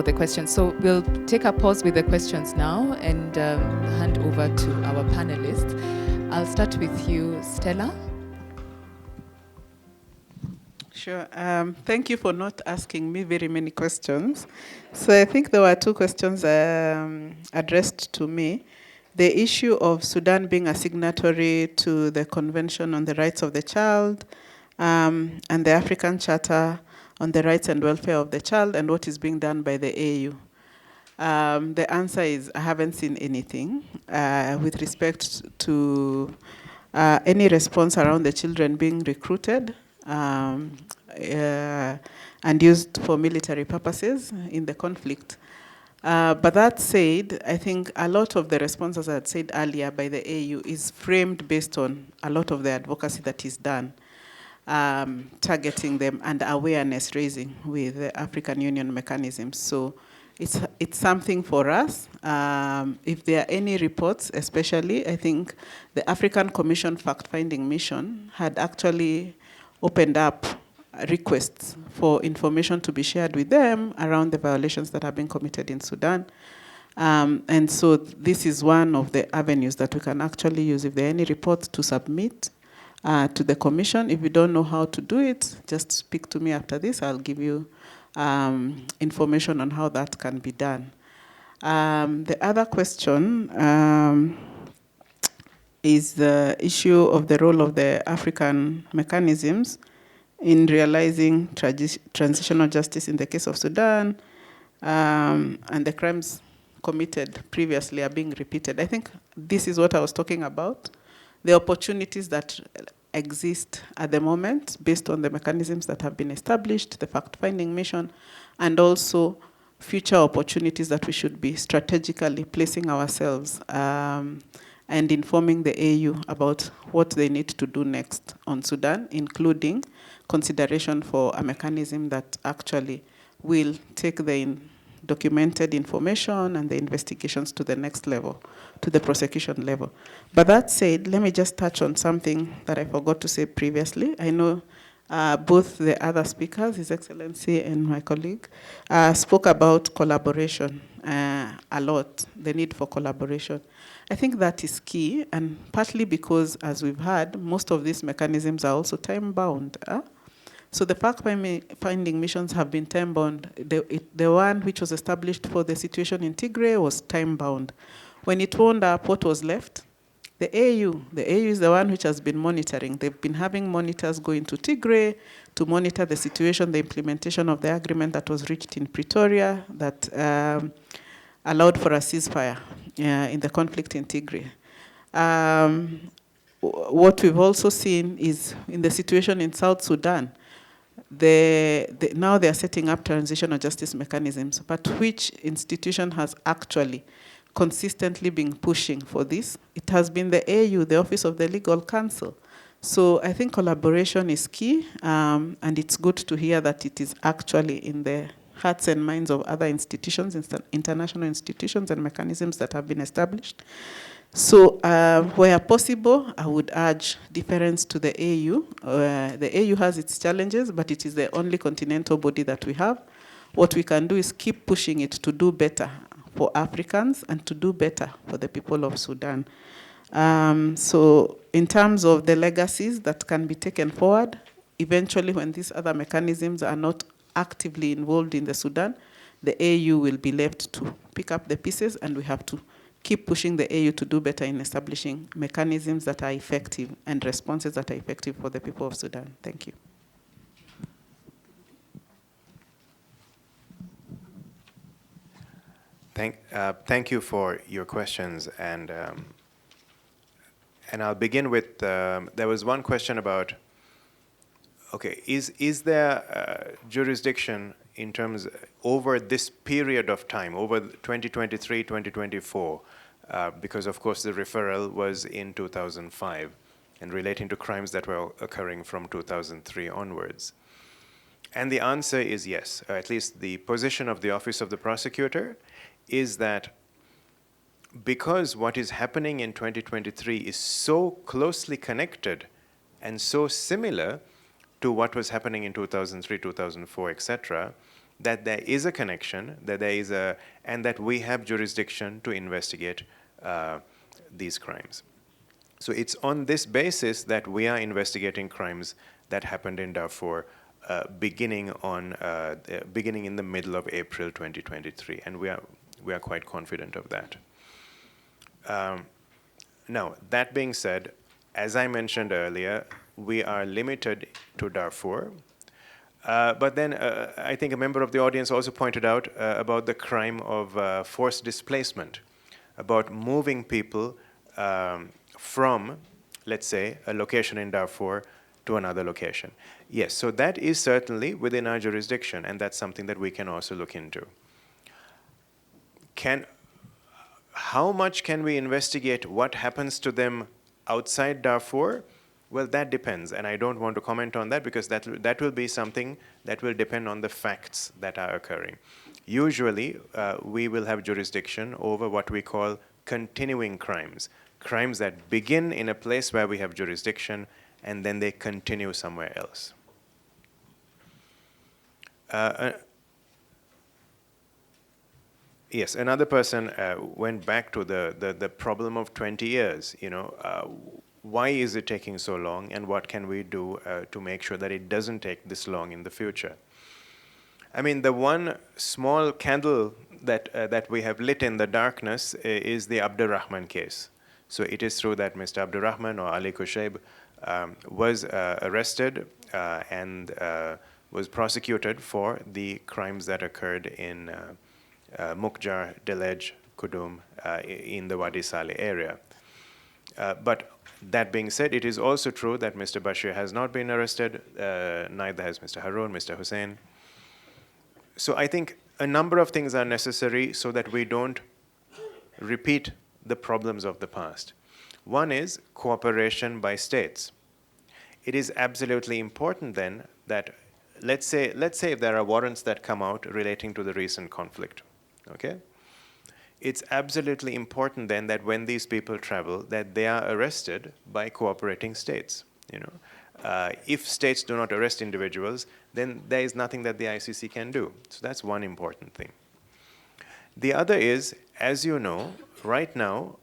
the questions. So we'll take a pause with the questions now and hand over to our panelists. I'll start with you, Stella. Sure. Thank you for not asking me very many questions. So I think there were two questions addressed to me. The issue of Sudan being a signatory to the Convention on the Rights of the Child and the African Charter on the Rights and Welfare of the Child, and what is being done by the AU. The answer is I haven't seen anything with respect to any response around the children being recruited and used for military purposes in the conflict. But that said, I think a lot of the responses I had said earlier by the AU is framed based on a lot of the advocacy that is done, targeting them and awareness raising with the African Union mechanisms. So it's something for us. If there are any reports, especially, I think the African Commission Fact-Finding Mission had actually opened up requests for information to be shared with them around the violations that have been committed in Sudan. And so this is one of the avenues that we can actually use if there are any reports to submit to the Commission. If you don't know how to do it, just speak to me after this. I'll give you information on how that can be done. The other question is the issue of the role of the African mechanisms in realizing transitional justice in the case of Sudan, and the crimes committed previously are being repeated. I think this is what I was talking about, the opportunities that exist at the moment based on the mechanisms that have been established, the fact-finding mission, and also future opportunities that we should be strategically placing ourselves and informing the AU about what they need to do next on Sudan, including consideration for a mechanism that actually will take the documented information and the investigations to the next level, to the prosecution level. But that said, let me just touch on something that I forgot to say previously. I know both the other speakers, His Excellency and my colleague, spoke about collaboration a lot, the need for collaboration. I think that is key, and partly because, as we've heard, most of these mechanisms are also time-bound. So the fact-finding missions have been time-bound. The one which was established for the situation in Tigray was time-bound. When it wound up, what was left? The AU is the one which has been monitoring. They've been having monitors go into Tigray to monitor the situation, the implementation of the agreement that was reached in Pretoria that allowed for a ceasefire in the conflict in Tigray. What we've also seen is in the situation in South Sudan, now they are setting up transitional justice mechanisms, but which institution has actually consistently been pushing for this? It has been the AU, the Office of the Legal Counsel. So I think collaboration is key, and it's good to hear that it is actually in the hearts and minds of other institutions, international institutions and mechanisms that have been established. So where possible, I would urge deference to the AU. The AU has its challenges, but it is the only continental body that we have. What we can do is keep pushing it to do better for Africans and to do better for the people of Sudan. So in terms of the legacies that can be taken forward, eventually when these other mechanisms are not actively involved in the Sudan, the AU will be left to pick up the pieces, and we have to keep pushing the AU to do better in establishing mechanisms that are effective and responses that are effective for the people of Sudan. Thank you. Thank you for your questions, and I'll begin with, there was one question about, okay, is there jurisdiction in terms over this period of time, over 2023, 2024, because of course the referral was in 2005 and relating to crimes that were occurring from 2003 onwards. And the answer is yes, or at least the position of the Office of the Prosecutor is that because what is happening in 2023 is so closely connected and so similar to what was happening in 2003, 2004, etc., that there is a connection, that there is and that we have jurisdiction to investigate these crimes. So it's on this basis that we are investigating crimes that happened in Darfur beginning in the middle of April 2023, and we are quite confident of that. Now, that being said, as I mentioned earlier, we are limited to Darfur. But then I think a member of the audience also pointed out about the crime of forced displacement, about moving people from, let's say, a location in Darfur to another location. Yes, so that is certainly within our jurisdiction, and that's something that we can also look into. How much can we investigate what happens to them outside Darfur? Well, that depends, and I don't want to comment on that because that will be something that will depend on the facts that are occurring. Usually, we will have jurisdiction over what we call continuing crimes, crimes that begin in a place where we have jurisdiction and then they continue somewhere else. Yes, another person went back to the problem of 20 years. Why is it taking so long, and what can we do to make sure that it doesn't take this long in the future? I mean, the one small candle that we have lit in the darkness is the Abdurrahman case. So it is true that Mr. Abdurrahman or Ali Kushaib was arrested and was prosecuted for the crimes that occurred in Mukjar, Delej, Kudum, in the Wadi Saleh area. But that being said, it is also true that Mr. Bashir has not been arrested, neither has Mr. Harun, Mr. Hussein. So I think a number of things are necessary so that we don't repeat the problems of the past. One is cooperation by states. It is absolutely important then that, let's say if there are warrants that come out relating to the recent conflict, okay? It's absolutely important then that when these people travel, that they are arrested by cooperating states. If states do not arrest individuals, then there is nothing that the ICC can do. So that's one important thing. The other is, as you know, right now,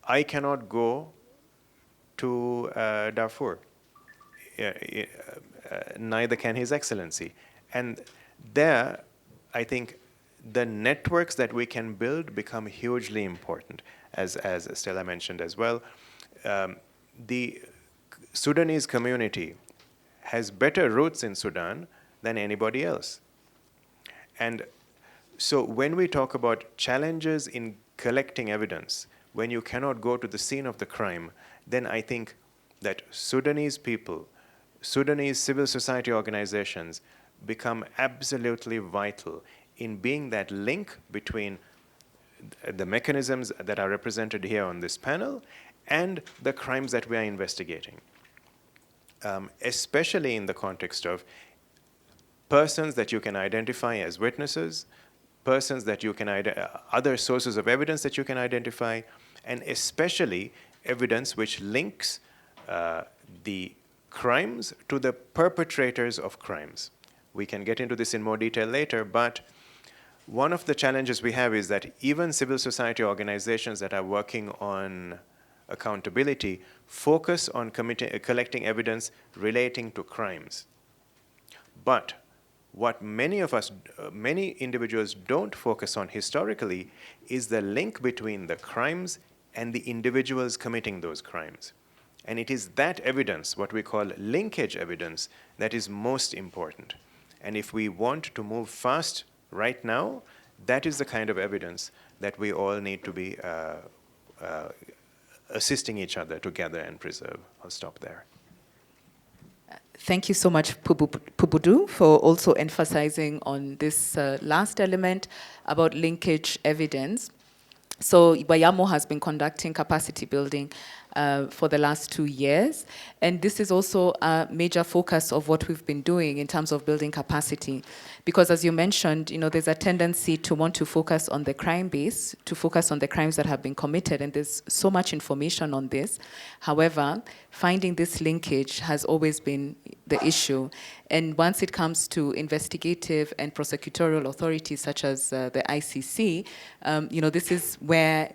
I cannot go to Darfur. Neither can His Excellency. And there, I think, the networks that we can build become hugely important, as Stella mentioned as well. The Sudanese community has better roots in Sudan than anybody else. And so when we talk about challenges in collecting evidence, when you cannot go to the scene of the crime, then I think that Sudanese people, Sudanese civil society organizations become absolutely vital in being that link between the mechanisms that are represented here on this panel and the crimes that we are investigating, especially in the context of persons that you can identify as witnesses, persons that you can other sources of evidence that you can identify, and especially evidence which links the crimes to the perpetrators of crimes. We can get into this in more detail later, but one of the challenges we have is that even civil society organizations that are working on accountability focus on collecting evidence relating to crimes. But what many individuals don't focus on historically is the link between the crimes and the individuals committing those crimes. And it is that evidence, what we call linkage evidence, that is most important. And if we want to move fast right now, that is the kind of evidence that we all need to be assisting each other to gather and preserve. I'll stop there. Thank you so much, Pubudu, for also emphasizing on this last element about linkage evidence. So Wayamo has been conducting capacity building for the last 2 years. And this is also a major focus of what we've been doing in terms of building capacity. Because as you mentioned, there's a tendency to want to focus on the crime base, to focus on the crimes that have been committed, and there's so much information on this. However, finding this linkage has always been the issue. And once it comes to investigative and prosecutorial authorities such as the ICC, this is where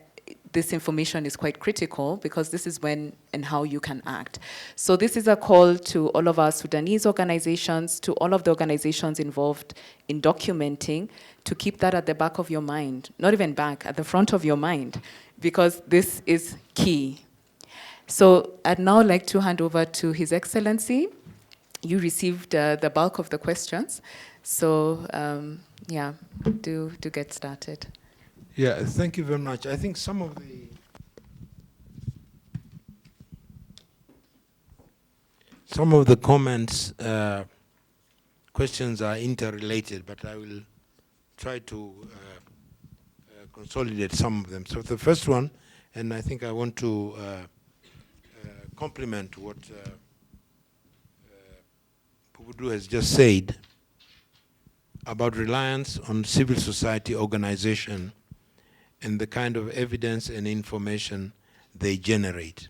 this information is quite critical, because this is when and how you can act. So this is a call to all of our Sudanese organizations, to all of the organizations involved in documenting, to keep that at the back of your mind, not even back, at the front of your mind, because this is key. So I'd now like to hand over to His Excellency. You received the bulk of the questions. So do get started. Yeah, thank you very much. I think some of the comments, questions are interrelated, but I will try to consolidate some of them. So the first one, and I think I want to complement what Pubudu has just said about reliance on civil society organization and the kind of evidence and information they generate.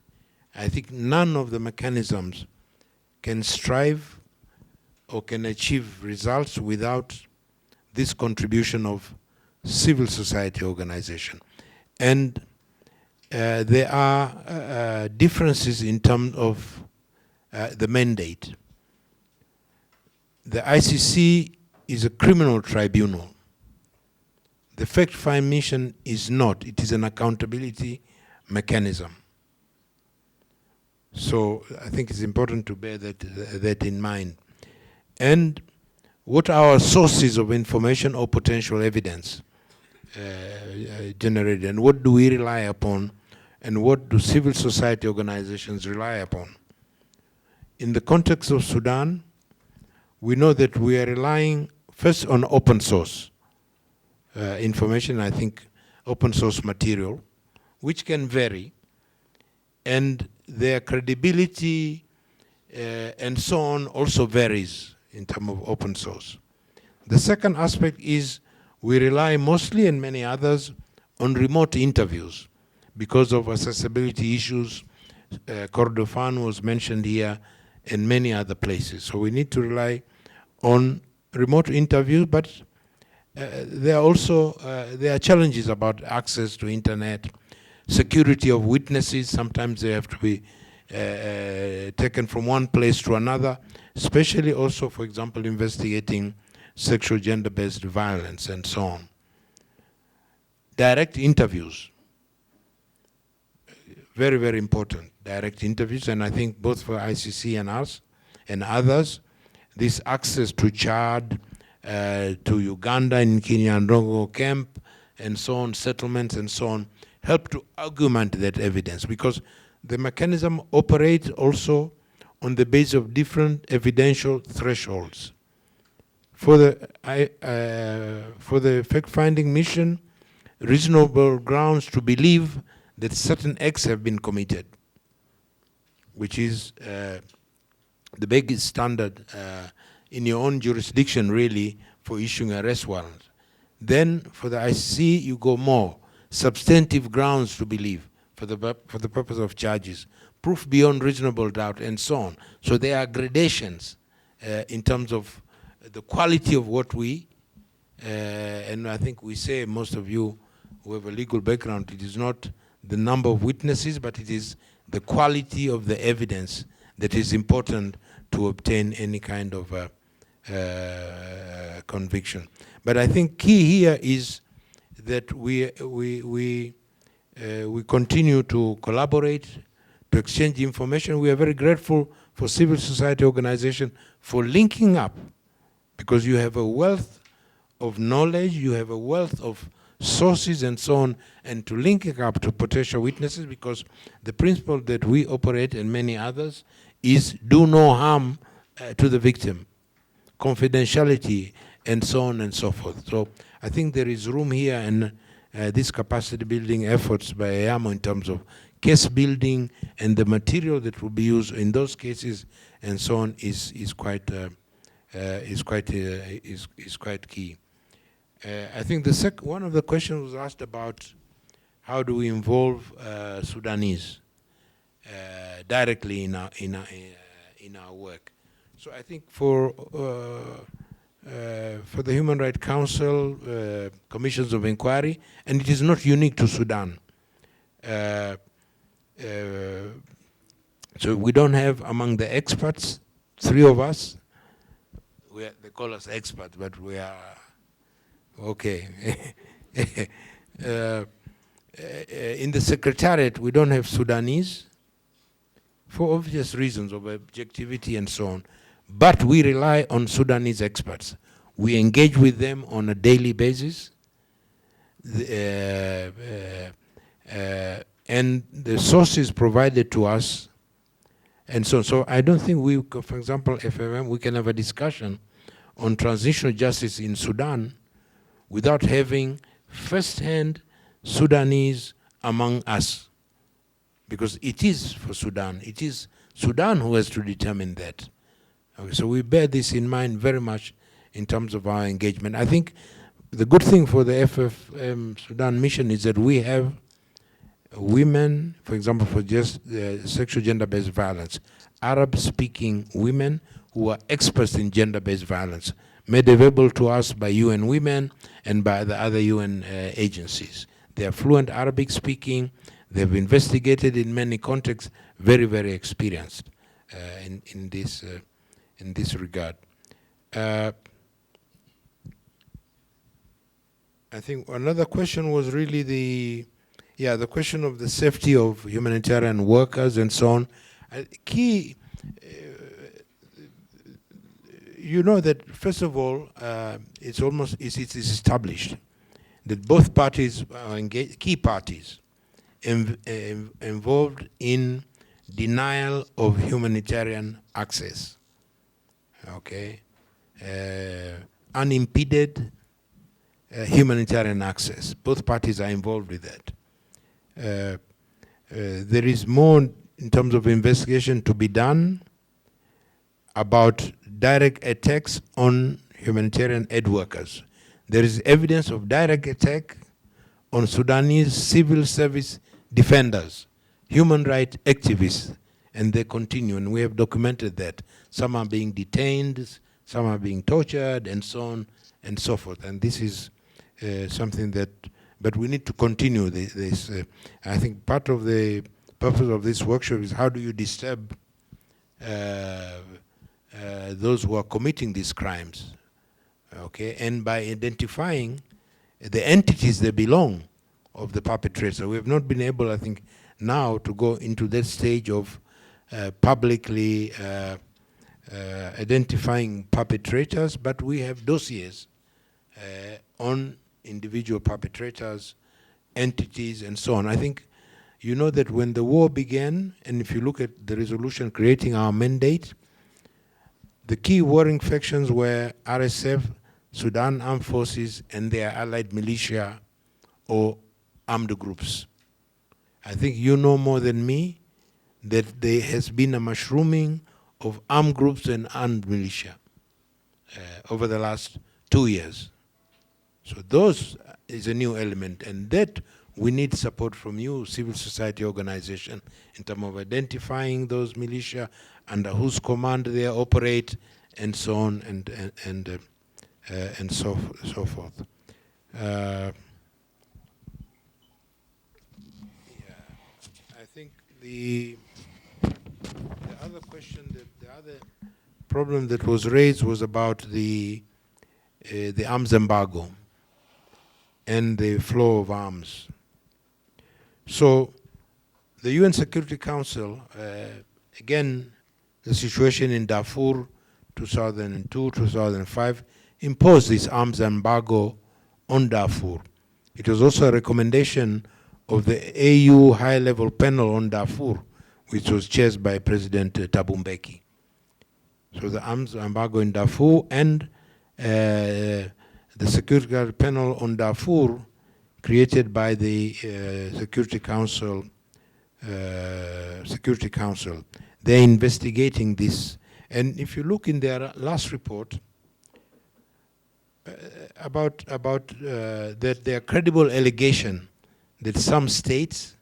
I think none of the mechanisms can strive or can achieve results without this contribution of civil society organization. And there are differences in terms of the mandate. The ICC is a criminal tribunal. The fact-find mission is not. It is an accountability mechanism. So I think it's important to bear that in mind. And what are our sources of information or potential evidence generated, and what do we rely upon, and what do civil society organizations rely upon? In the context of Sudan, we know that we are relying first on open source information, I think open source material, which can vary, and their credibility and so on also varies in terms of open source. The second aspect is we rely mostly, and many others, on remote interviews because of accessibility issues. Kordofan was mentioned here, and many other places. So we need to rely on remote interviews, but there are challenges about access to internet, security of witnesses. Sometimes they have to be taken from one place to another, especially also, for example, investigating sexual gender-based violence and so on. Direct interviews, very, very important, direct interviews, and I think both for ICC and us and others, this access to Chad, to Uganda in Kinyandongo camp, and so on, settlements and so on, help to augment that evidence, because the mechanism operates also on the basis of different evidential thresholds. For the fact-finding mission, reasonable grounds to believe that certain acts have been committed, which is the biggest standard in your own jurisdiction, really, for issuing an arrest warrant. Then, for the ICC, you go more. Substantive grounds to believe for the purpose of charges, proof beyond reasonable doubt, and so on. So there are gradations in terms of the quality of what we, and I think we say, most of you who have a legal background, it is not the number of witnesses, but it is the quality of the evidence that is important to obtain any kind of conviction. But I think key here is that we continue to collaborate, to exchange information. We are very grateful for civil society organization for linking up, because you have a wealth of knowledge, you have a wealth of sources and so on, and to linking up to potential witnesses, because the principle that we operate and many others is do no harm to the victim, confidentiality, and so on and so forth. So I think there is room here, and these capacity building efforts by Wayamo in terms of case building and the material that will be used in those cases and so on is quite key. I think one of the questions was asked about how do we involve Sudanese directly in our work. So I think for the Human Rights Council, commissions of inquiry, and it is not unique to Sudan. So we don't have among the experts, 3 of us. They call us experts, but we are okay. In the Secretariat, we don't have Sudanese for obvious reasons of objectivity and so on. But we rely on Sudanese experts. We engage with them on a daily basis. And the sources provided to us. And so I don't think we, for example, FMM, we can have a discussion on transitional justice in Sudan without having first-hand Sudanese among us. Because it is for Sudan. It is Sudan who has to determine that. Okay, so we bear this in mind very much in terms of our engagement. I think the good thing for the FFM Sudan mission is that we have women, for example, for just sexual gender-based violence, Arab-speaking women who are experts in gender-based violence, made available to us by UN Women and by the other UN agencies. They are fluent Arabic-speaking. They've investigated in many contexts, very, very experienced in this regard. I think another question was really the question of the safety of humanitarian workers and so on. Key, you know that first of all, it's established that both parties are engaged, key parties involved in denial of humanitarian access. Okay, unimpeded humanitarian access. Both parties are involved with that. There is more in terms of investigation to be done about direct attacks on humanitarian aid workers. There is evidence of direct attack on Sudanese civil service defenders, human rights activists, and they continue, and we have documented that. Some are being detained, some are being tortured, and so on and so forth. And this is something that, but we need to continue this. I think part of the purpose of this workshop is how do you disturb those who are committing these crimes, okay? And by identifying the entities that belong of the perpetrator. We have not been able, I think, now to go into that stage of publicly identifying perpetrators, but we have dossiers on individual perpetrators, entities, and so on. I think you know that when the war began, and if you look at the resolution creating our mandate, the key warring factions were RSF, Sudan Armed Forces, and their allied militia or armed groups. I think you know more than me that there has been a mushrooming of armed groups and armed militia over the last 2 years. So those is a new element, and that we need support from you, civil society organization, in terms of identifying those militia, under whose command they operate, and so on, and so forth. I think the other question, the other problem that was raised was about the arms embargo and the flow of arms. So the UN Security Council, again, the situation in Darfur, 2002, 2005, imposed this arms embargo on Darfur. It was also a recommendation of the AU high-level panel on Darfur, which was chaired by President Thabo Mbeki. So the arms embargo in Darfur and the Security Panel on Darfur created by the Security Council. They're investigating this. And if you look in their last report, about that there are credible allegation that some states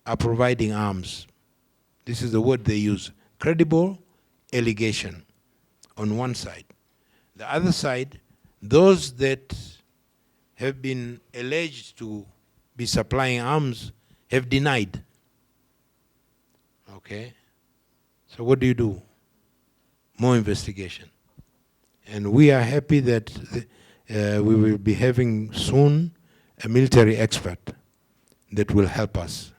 are providing arms. This is the word they use, credible allegation on one side. The other side, those that have been alleged to be supplying arms have denied. Okay? So what do? More investigation. And we are happy that we will be having soon a military expert that will help us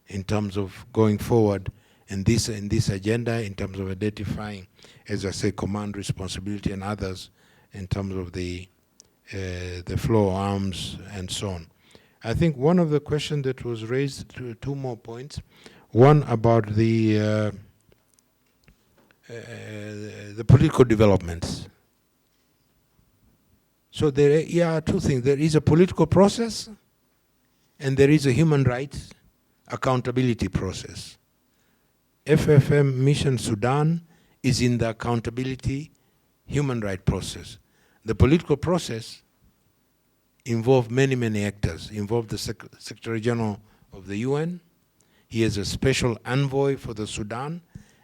in terms of going forward in this agenda, in terms of identifying, as I say, command responsibility and others in terms of the flow of arms and so on. I think one of the questions that was raised, two more points. One about the political developments. So there are two things. There is a political process and there is a human rights accountability process. FFM Mission Sudan is in the accountability human rights process. The political process involved many actors. Involved the Secretary General of the UN. He has a special envoy for the Sudan.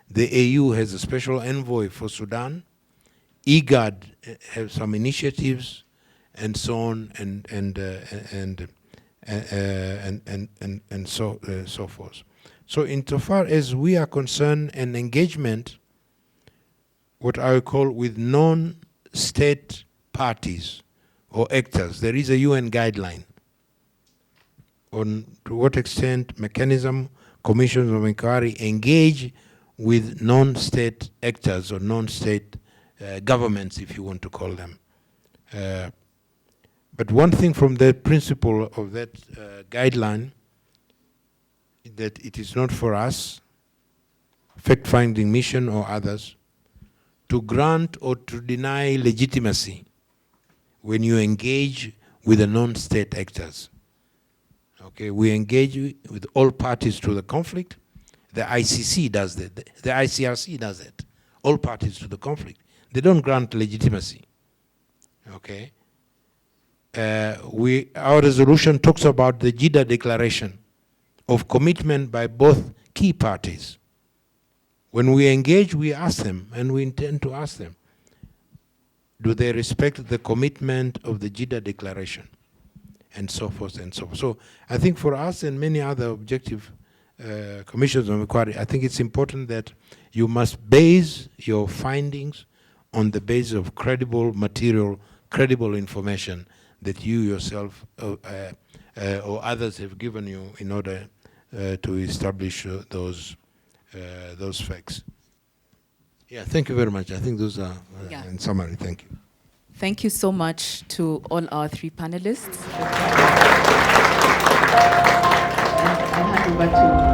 The AU has a special envoy for Sudan. IGAD have some initiatives, and so on, and so forth. So insofar as we are concerned, an engagement, what I would call with non-state parties or actors, there is a UN guideline on to what extent mechanism, commissions of inquiry engage with non-state actors or non-state governments, if you want to call them. But one thing from the principle of that guideline, that it is not for us, fact-finding mission or others, to grant or to deny legitimacy when you engage with the non-state actors. Okay, we engage with all parties to the conflict. The ICC does that. The ICRC does it. All parties to the conflict. They don't grant legitimacy. Okay. Our resolution talks about the Jeddah Declaration of commitment by both key parties. When we engage, we ask them, and we intend to ask them, do they respect the commitment of the Jeddah Declaration? And so forth and so forth. So I think for us and many other objective commissions of inquiry, I think it's important that you must base your findings on the basis of credible material, credible information that you yourself or others have given you in order to establish those facts. Yeah, thank you very much. I think those are, in summary, thank you. Thank you so much to all our three panelists. I'll hand over to